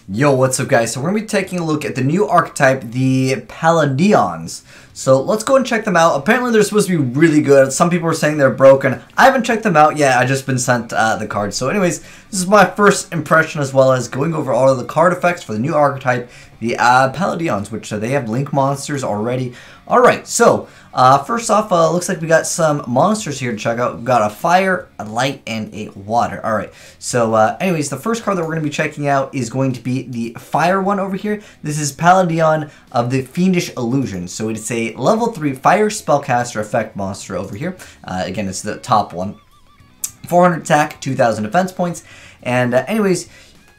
Yo, what's up guys? So we're going to be taking a look at the new archetype, the Palladions. So let's go and check them out. Apparently they're supposed to be really good. Some people are saying they're broken. I haven't checked them out yet. I just been sent the cards. So anyways, this is my first impression as well as going over all of the card effects for the new archetype, the Palladions, which they have link monsters already. Alright, so first off, looks like we got some monsters here to check out. We've got a fire, a light, and a water. Alright, so anyways, the first card that we're going to be checking out is going to be the fire one over here. This is Palladion of the Fiendish Illusion. So it's a level 3 fire spellcaster effect monster over here. Again, it's the top one. 400 attack, 2000 defense points. And anyways,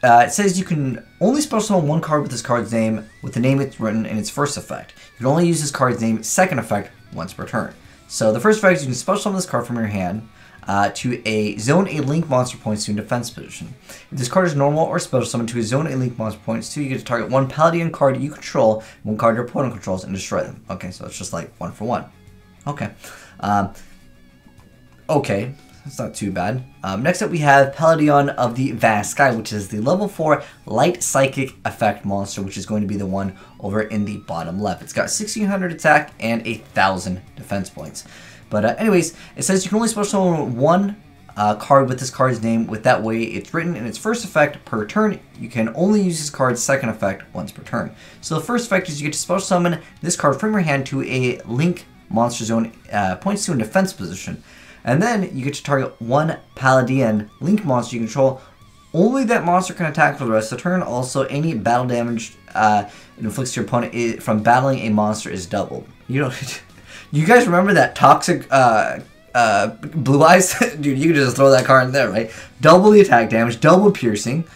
it says you can only special summon one card with this card's name with the name it's written in its first effect. You can only use this card's name second effect once per turn. So the first effect is you can special summon this card from your hand to zone a link monster points to a defense position. If this card is normal or special summon to a zone a link monster points to, you get to target one Palladion card you control, one card your opponent controls, and destroy them. Okay, so it's just like 1 for 1. Okay. Okay. That's not too bad. Next up we have Palladion of the Vast Sky, which is the level 4 light psychic effect monster, which is going to be the one over in the bottom left. It's got 1600 attack and 1000 defense points. But anyways, it says you can only special summon one card with this card's name. With that way it's written in its first effect per turn. You can only use this card's second effect once per turn. So the first effect is you get to special summon this card from your hand to a link monster zone points to a defense position. And then you get to target one Palladion link monster you control. Only that monster can attack for the rest of the turn. Also, any battle damage it inflicts to your opponent from battling a monster is doubled. You know, you guys remember that toxic blue eyes? Dude, you can just throw that card in there, right? Double the attack damage, double piercing.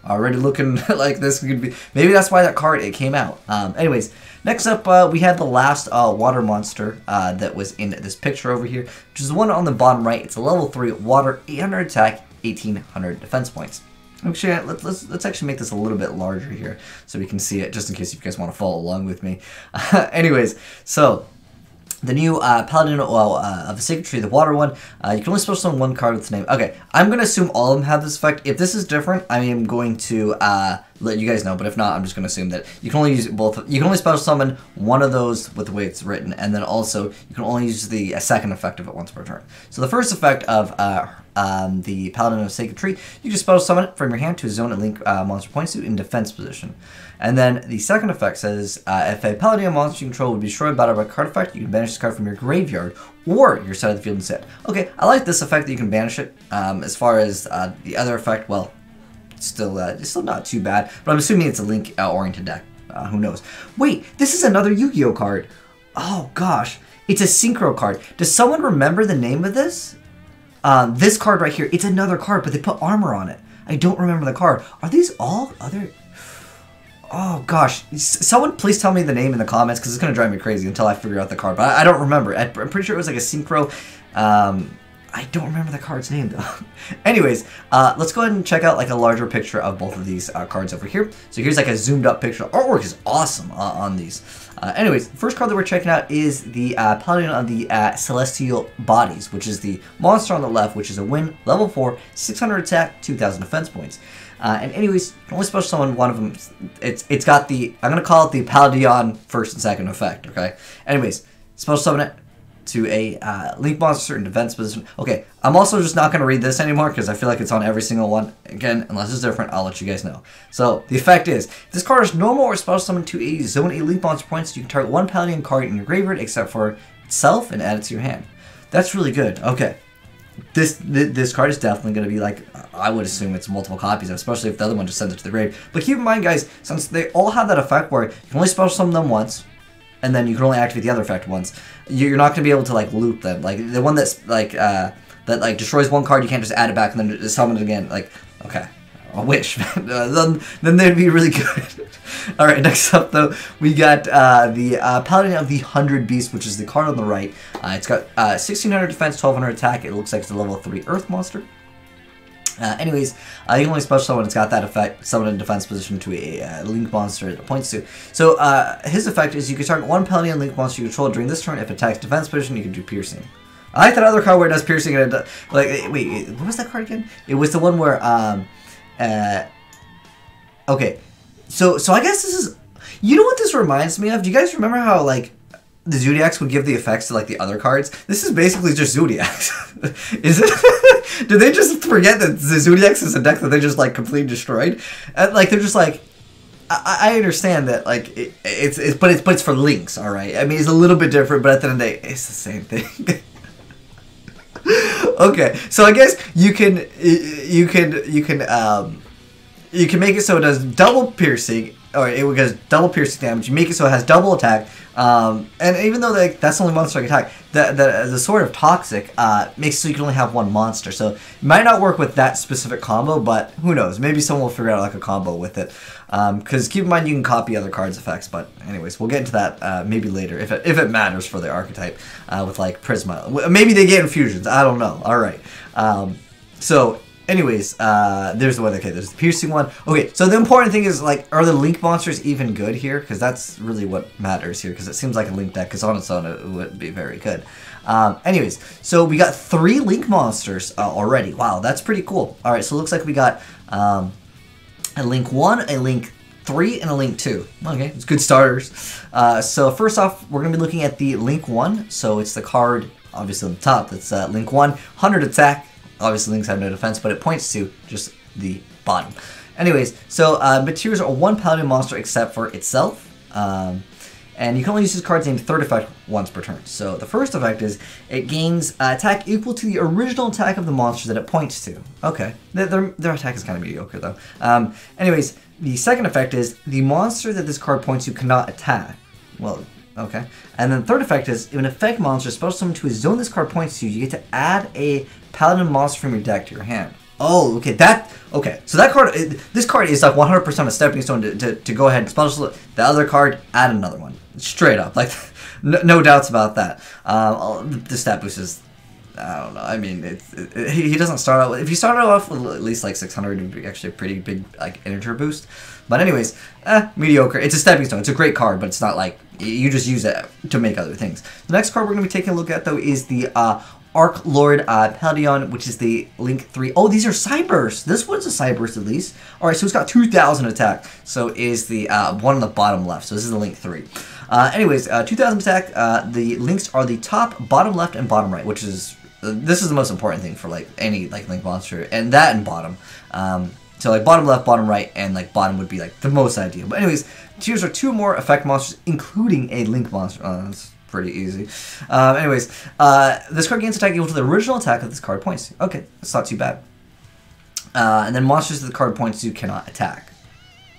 Already looking like this could be. Maybe that's why that card came out. Anyways. Next up, we have the last water monster that was in this picture over here, which is the one on the bottom right. It's a level 3 water, 800 attack, 1800 defense points. Actually, let's actually make this a little bit larger here so we can see it, just in case you guys want to follow along with me. Anyways, so the new Paladin of the Sacred Tree, the water one, you can only special summon one card with its name. Okay, I'm going to assume all of them have this effect. If this is different, I am going to let you guys know, but if not, I'm just going to assume that you can only use both. You can only special summon one of those with the way it's written, and then also you can only use the second effect of it once per turn. So the first effect of the Paladin of the Sacred Tree, you just special summon it from your hand to a zone and link monster points to in defense position. And then the second effect says, if a Palladion monster you control would be destroyed by a card effect, you can banish this card from your graveyard or your side of the field instead. Okay, I like this effect that you can banish it. As far as the other effect, well, it's still not too bad. But I'm assuming it's a link-oriented deck. Who knows? Wait, this is another Yu-Gi-Oh card. Oh gosh, it's a Synchro card. Does someone remember the name of this? This card right here. It's another card, but they put armor on it. I don't remember the card. Are these all other? Oh gosh, someone please tell me the name in the comments because it's going to drive me crazy until I figure out the card. But I don't remember. I'm pretty sure it was like a Synchro. I don't remember the card's name though. Anyways, let's go ahead and check out like a larger picture of both of these cards over here. So here's like a zoomed up picture. Artwork is awesome on these. Anyways, the first card that we're checking out is the Palladion of the Celestial Bodies, which is the monster on the left, which is a win, level 4, 600 attack, 2000 defense points. And anyways, you can only special summon one of them. It's got the, I'm going to call it the Palladion first and second effect, okay? Anyways, special summon it to a link monster in defense position. Okay, I'm also just not going to read this anymore because I feel like it's on every single one. Again, unless it's different, I'll let you guys know. So, the effect is, if this card is normal or special summoned to a zone a link monster points, you can target one Palladion card in your graveyard except for itself and add it to your hand. That's really good. Okay. This card is definitely going to be like, I would assume it's multiple copies, especially if the other one just sends it to the grave. But keep in mind, guys, since they all have that effect where you can only special summon them once, and then you can only activate the other effect once, you're not going to be able to like loop them. Like the one that's like that destroys one card, you can't just add it back and then just summon it again. Like, okay, I wish. then they'd be really good. All right, next up though, we got the Paladin of the 100 Beasts, which is the card on the right. It's got 1600 defense, 1200 attack. It looks like it's a level 3 Earth monster. Anyways, you can only special summon when it's got that effect, summon in defense position to a link monster it points to. So his effect is you can target one Palladion link monster you control during this turn. If it attacks defense position, you can do piercing. I like that other card where it does piercing and it does, like, wait, what was that card again? It was the one where Okay, so I guess this is, you know what this reminds me of? Do you guys remember how like the Zoodiacs would give the effects to like the other cards? This is basically just Zoodiacs. Is it? Did they just forget that the Zoodiacs is a deck that they just like completely destroyed? And, like they're just like, I understand that like but it's for links, all right. I mean it's a little bit different, but at the end of the day, it's the same thing. Okay, so I guess you can make it so it does double piercing, or it does double piercing damage. You make it so it has double attack, and even though that's the only monster I can attack, the Sword of Toxic makes it so you can only have one monster. So it might not work with that specific combo, but who knows? Maybe someone will figure out like a combo with it. Because keep in mind you can copy other cards' effects, but anyways, we'll get into that maybe later if it matters for the archetype with like Prisma. Maybe they get infusions. I don't know. All right. So. Anyways, there's the one. Okay, there's the piercing one. Okay, so the important thing is like, are the link monsters even good here? Because that's really what matters here. Because it seems like a link deck. Because on its own, it wouldn't be very good. Anyways, so we got 3 link monsters already. Wow, that's pretty cool. All right, so it looks like we got a link 1, a link 3, and a link 2. Okay, it's good starters. So first off, we're gonna be looking at the link 1. So it's the card obviously on the top. That's link 1, 100 attack. Obviously, links have no defense, but it points to just the bottom. Anyways, so materials are 1 Paladin monster except for itself. And you can only use this card's named third effect once per turn. So the first effect is it gains attack equal to the original attack of the monster that it points to. Okay, their attack is kind of mediocre though. Anyways, the second effect is the monster that this card points to cannot attack. Well, okay. And then the third effect is if an effect monster special summon to a zone this card points to, you get to add a Paladin monster from your deck to your hand. Oh, okay. So that card, this card is like 100% a stepping stone to go ahead and special the other card, add another one. Straight up, like no doubts about that. The stat boost is, I don't know. I mean, he doesn't start out with, if you started off with at least like 600, it would be actually a pretty big like integer boost. But anyways, mediocre. It's a stepping stone. It's a great card, but it's not like you just use it to make other things. The next card we're going to be taking a look at though is the Arc Lord Palladion, which is the link 3. Oh, these are Cybursts. This one's a Cyburst at least. Alright, so it's got 2,000 attack. So is the one on the bottom left. So this is the link 3. Anyways, 2,000 attack. The links are the top, bottom left, and bottom right, which is, this is the most important thing for like any like link monster. And that and bottom. So like bottom left, bottom right, and like bottom would be like the most ideal. But anyways, here's our 2 more effect monsters, including a link monster. That's pretty easy. Anyways, this card gains attack equal to the original attack that this card points to. Okay, that's not too bad. And then monsters that the card points to cannot attack.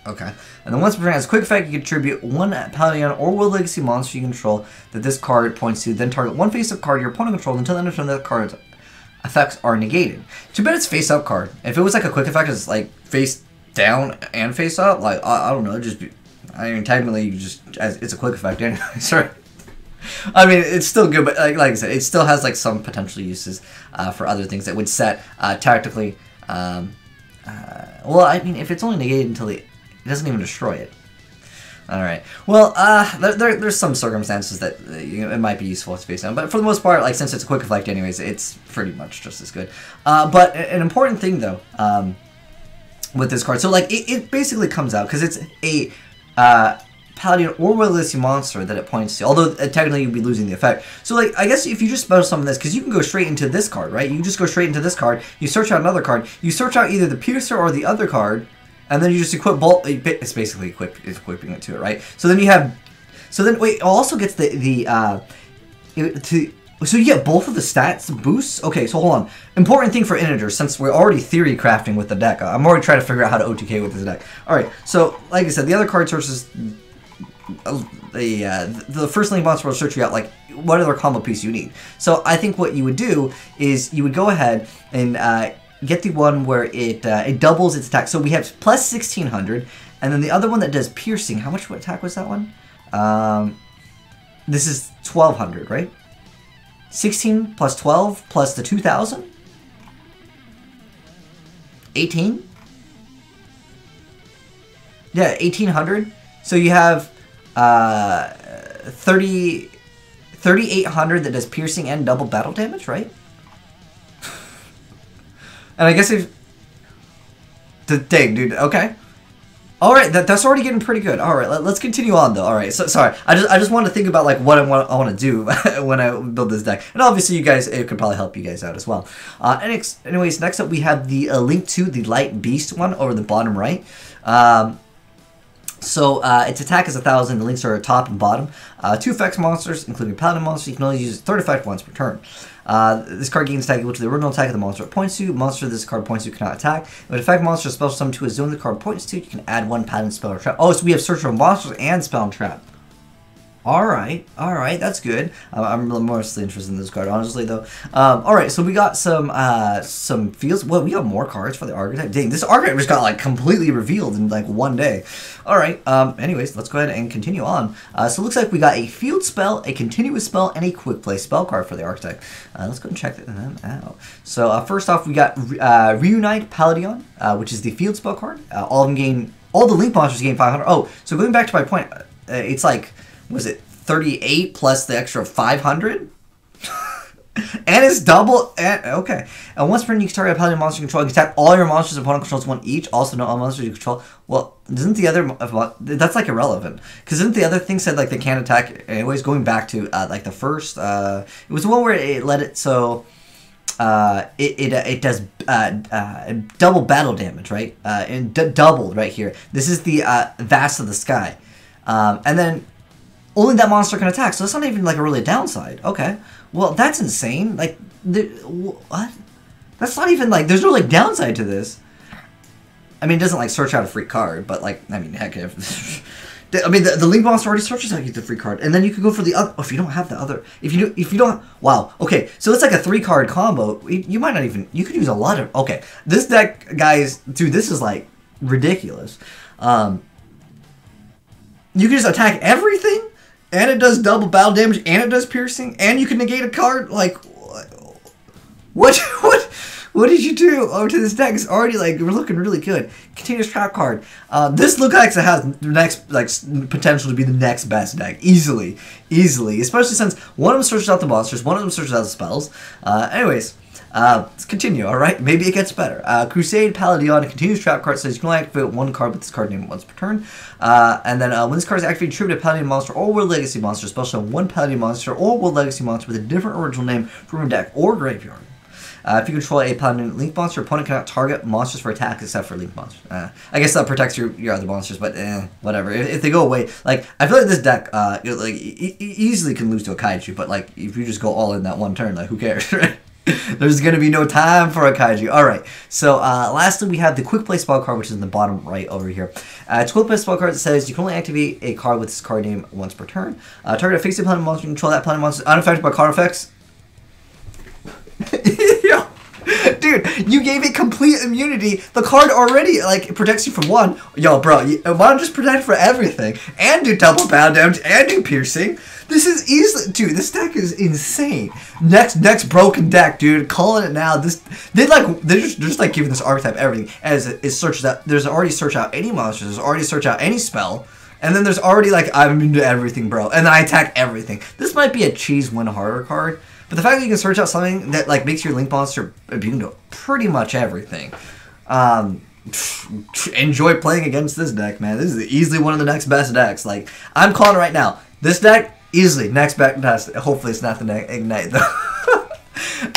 Okay. And then once per turn has a quick effect, you can attribute 1 Palladion or World Legacy monster you control that this card points to, then target 1 face-up card your opponent controls until the end of turn that card's effects are negated. Too bad it's face-up card. If it was like a quick effect, it's like face down and face-up, like, I don't know, just be, I mean, technically, you just, it's a quick effect anyway, sorry. I mean, it's still good, but like I said, it still has like some potential uses for other things that would set tactically. Well, I mean, if it's only negated until it doesn't even destroy it. All right. Well, there's some circumstances that it might be useful to face down, but for the most part, like since it's a quick effect, anyways, it's pretty much just as good. But an important thing though, with this card, so like it basically comes out because it's a Paladin or World Legacy monster that it points to, although technically you'd be losing the effect. So like, I guess if you just special summon this, because you can go straight into this card, right? You just go straight into this card, you search out another card, you search out either the Piercer or the other card, and then you just equip both. It's basically equipping it to it, right? So then you have, so then wait, it also gets so you get both of the stats boosts? Okay, so hold on. Important thing for integers, since we're already theory crafting with the deck, I'm already trying to figure out how to OTK with this deck. Alright, so like I said, the other card sources, the first link monster will search you out like what other combo piece you need. So I think what you would do is you would go ahead and get the one where it doubles its attack. So we have plus 1600, and then the other one that does piercing. How much attack was that one? This is 1200, right? 16 plus 12 plus the 2000? 18? Yeah, 1800. So you have 3800 that does piercing and double battle damage, right? And I guess if the dang dude, okay. All right, that's already getting pretty good. All right, let's continue on though. All right, so sorry, I just want to think about like what I want to do when I build this deck, and obviously you guys, it could probably help you guys out as well. Anyways, next up we have the link to the light beast one over the bottom right. Its attack is 1,000. The links are top and bottom. 2 effects monsters, including a Paladin monster. You can only use 30 effect once per turn. This card gains attack equal to the original attack of the monster it points to. Monster this card points to cannot attack. If an effect monster is special summoned to a zone the card points to, you can add 1 Paladin spell or trap. Oh, so we have search for monsters and spell and trap. Alright, that's good. I'm mostly interested in this card, honestly, though. Alright, so we got some fields. Well, we got more cards for the archetype. Dang, this archetype just got, like, completely revealed in, like, one day. Alright, anyways, let's go ahead and continue on. So it looks like we got a field spell, a continuous spell, and a quick play spell card for the archetype. Let's go and check them out. So, first off, we got Reunite Palladion, which is the field spell card. All the link monsters gain 500. Oh, so going back to my point, it's like... was it 38 plus the extra 500? And it's double. Okay. And once per turn, you can target a Paladin monster you control. You can attack all your monsters opponent controls 1 each. Also, not all monsters you control. Well, isn't the other... that's like irrelevant. Because isn't the other thing said like they can't attack anyways? Going back to like the first... it was the one where it let it so... it does double battle damage, right? And doubled right here. This is the Vast of the Sky. And then... only that monster can attack, so that's not even like a really downside. Okay, well that's insane. Like, what? That's not even like there's no like downside to this. I mean, it doesn't like search out a free card, but like I mean, heck, if I mean the link monster already searches out the free card, and then you can go for the other. Oh, if you don't have the other, if you don't, wow. Okay, so it's like a 3-card combo. You might not even. You could use a lot of. Okay, this deck, guys, dude, this is like ridiculous. You can just attack everything. And it does double battle damage, and it does piercing, and you can negate a card. Like, what did you do? Oh, to this deck, it's already like we're looking really good. Continuous trap card. This looks like it has the next potential to be the next best deck, easily, especially since one of them searches out the monsters, one of them searches out the spells. Anyways. Let's continue, alright? Maybe it gets better. Crusade Palladion, a continuous trap card, says you can only activate 1 card with this card name once per turn. And then when this card is activated, tribute a Palladion monster or World Legacy monster, special 1 Palladion monster or World Legacy monster with a different original name from your deck or graveyard. If you control a Paladin Link monster, your opponent cannot target monsters for attacks except for Link monsters. I guess that protects your other monsters, but whatever. If they go away, like I feel like this deck, like easily can lose to a Kaiju, but like if you just go all in that one turn, like who cares, right? There's going to be no time for a Kaiju. Alright, so lastly we have the Quick Play spell card, which is in the bottom right over here. It's Quick Play spell card that says you can only activate a card with this card name once per turn. Target a face-up Paladin monster, control that Paladin monster unaffected by card effects. Yo, dude, you gave it complete immunity. The card already like protects you from 1. Yo, bro, why don't just protect for everything and do double battle damage and do piercing? This is easily, dude. This deck is insane. Next broken deck, dude. Calling it now. They're just like giving this archetype everything as it searches out. There's already search out any monsters. There's already search out any spell, and then there's already like I'm into everything, bro. And then I attack everything. This might be a cheese win harder card, but the fact that you can search out something that like makes your link monster immune to pretty much everything. Enjoy playing against this deck, man. This is easily one of the next best decks. Like I'm calling it right now. This deck. Easily, next back test. Hopefully it's not the Ignite though.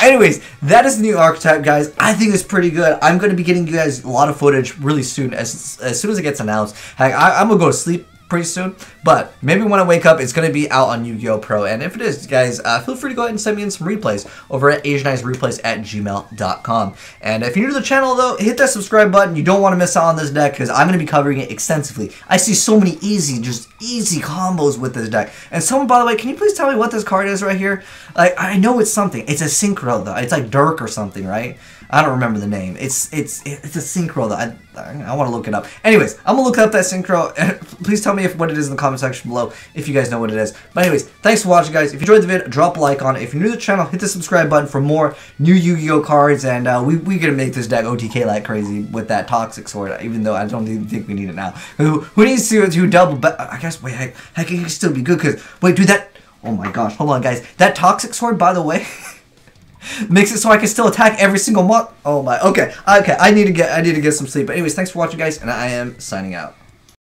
Anyways, that is the new archetype, guys. I think it's pretty good. I'm going to be getting you guys a lot of footage really soon. As soon as it gets announced. Heck, I'm going to go to sleep pretty soon. But maybe when I wake up, it's going to be out on Yu-Gi-Oh! Pro. And if it is, guys, feel free to go ahead and send me in some replays over at azneyesreplays@gmail.com. And if you're new to the channel, though, hit that subscribe button. You don't want to miss out on this deck because I'm going to be covering it extensively. I see so many easy combos with this deck. And someone, by the way, can you please tell me what this card is right here? Like, I know it's something. It's a synchro, though. It's like Dirk or something, right? I don't remember the name. It's a synchro, though. I want to look it up. Anyways, I'm going to look up that synchro. Please tell me what it is in the comment section below if you guys know what it is. But anyways, thanks for watching, guys. If you enjoyed the video, drop a like on it. If you're new to the channel, hit the subscribe button for more new Yu-Gi-Oh! Cards. And we're going to make this deck OTK like crazy with that Toxic Sword, even though I don't even think we need it now. Who needs to double... I guess, wait, heck, it can still be good because... Wait, dude, that... Oh my gosh, hold on, guys. That Toxic Sword, by the way... makes it so I can still attack every single month. Oh my, okay, I need to get some sleep. But anyways, thanks for watching, guys, and I am signing out.